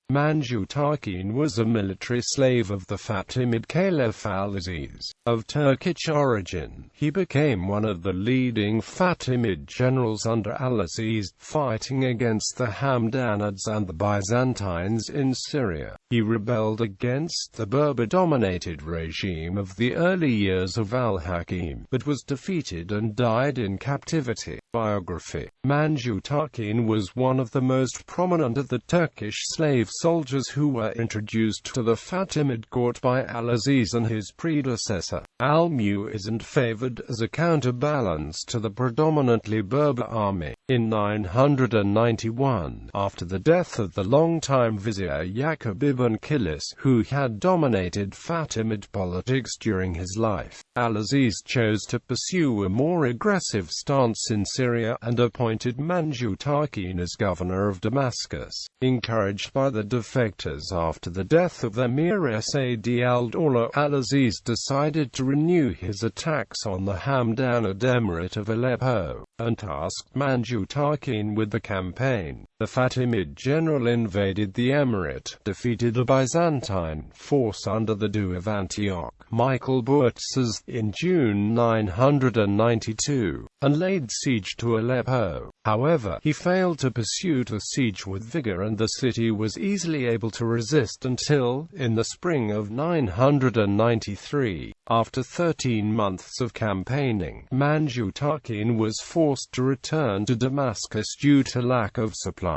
Manjutakin was a military slave of the Fatimid Caliph al-Aziz, of Turkic origin. He became one of the leading Fatimid generals under al-Aziz, fighting against the Hamdanids and the Byzantines in Syria. He rebelled against the Berber-dominated regime of the early years of al-Hakim, but was defeated and died in captivity. Biography. Manjutakin was one of the most prominent of the Turkish slave soldiers who were introduced to the Fatimid court by al-Aziz and his predecessor, al-Mu'izz, and favored as a counterbalance to the predominantly Berber army. In 991, after the death of the longtime vizier Yaqub ibn Kilis, who had dominated Fatimid politics during his life, al-Aziz chose to pursue a more aggressive stance in Syria and appointed Manjutakin as governor of Damascus. Encouraged by the defectors after the death of Emir Said al-Dawla, al-Aziz decided to renew his attacks on the Hamdanid Emirate of Aleppo, and tasked Manjutakin with the campaign. The Fatimid general invaded the emirate, defeated a Byzantine force under the Duke of Antioch, Michael Buertzes, in June 992, and laid siege to Aleppo. However, he failed to pursue the siege with vigor, and the city was easily able to resist until, in the spring of 993, after 13 months of campaigning, Manjutakin was forced to return to Damascus due to lack of supplies.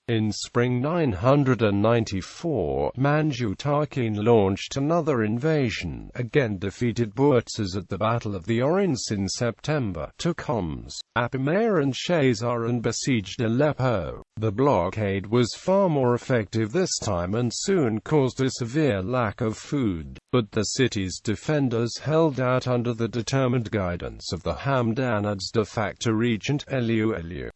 In spring 994, Manjutakin launched another invasion, again defeated Buertzes at the Battle of the Orince in September, took Homs, Apamea and Shazar, and besieged Aleppo. The blockade was far more effective this time and soon caused a severe lack of food, but the city's defenders held out under the determined guidance of the Hamdanids' de facto regent Eliu,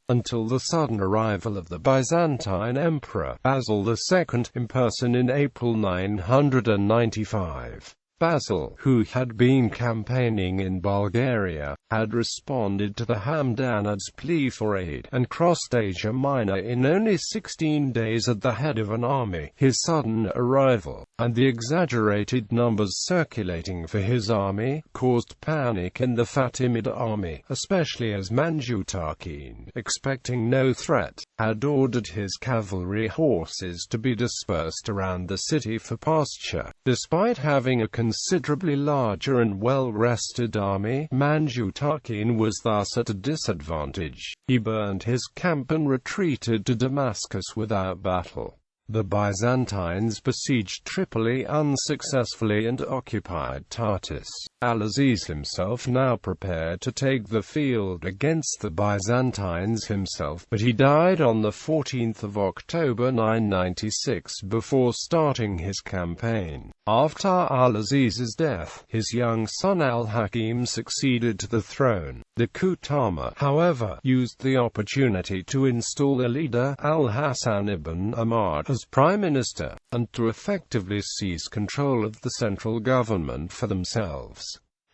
until the sudden arrival of the Byzantine Emperor Basil II in person in April 995. Basil, who had been campaigning in Bulgaria, had responded to the Hamdanids' plea for aid, and crossed Asia Minor in only 16 days at the head of an army. His sudden arrival, and the exaggerated numbers circulating for his army, caused panic in the Fatimid army, especially as Manjutakin, expecting no threat, had ordered his cavalry horses to be dispersed around the city for pasture. Despite having a considerably larger and well-rested army, Manjutakin was thus at a disadvantage. He burned his camp and retreated to Damascus without battle. The Byzantines besieged Tripoli unsuccessfully and occupied Tartus. Al-Aziz himself now prepared to take the field against the Byzantines himself, but he died on the 14th of October 996 before starting his campaign. After al-Aziz's death, his young son al-Hakim succeeded to the throne. The Kutama, however, used the opportunity to install a leader, al-Hasan ibn Ahmad, as prime minister, and to effectively seize control of the central government for themselves.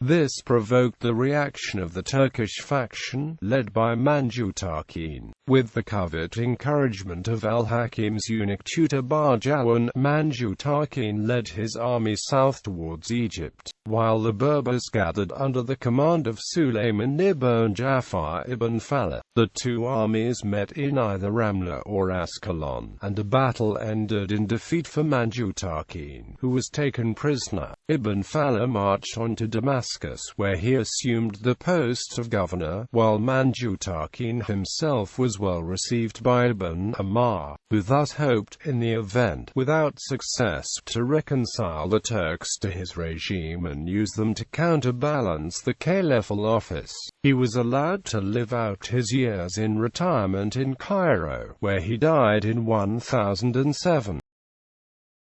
This provoked the reaction of the Turkish faction, led by Manjutakin. With the covert encouragement of al-Hakim's eunuch tutor Barjawan, Manjutakin led his army south towards Egypt, while the Berbers gathered under the command of Sulayman ibn Ja'far ibn Fallah. The two armies met in either Ramla or Ascalon, and a battle ended in defeat for Manjutakin, who was taken prisoner. Ibn Fallah marched on to Damascus, where he assumed the post of governor, while Manjutakin himself was well received by Ibn Ammar, who thus hoped, in the event, without success, to reconcile the Turks to his regime and use them to counterbalance the caliphal office. He was allowed to live out his years in retirement in Cairo, where he died in 1007.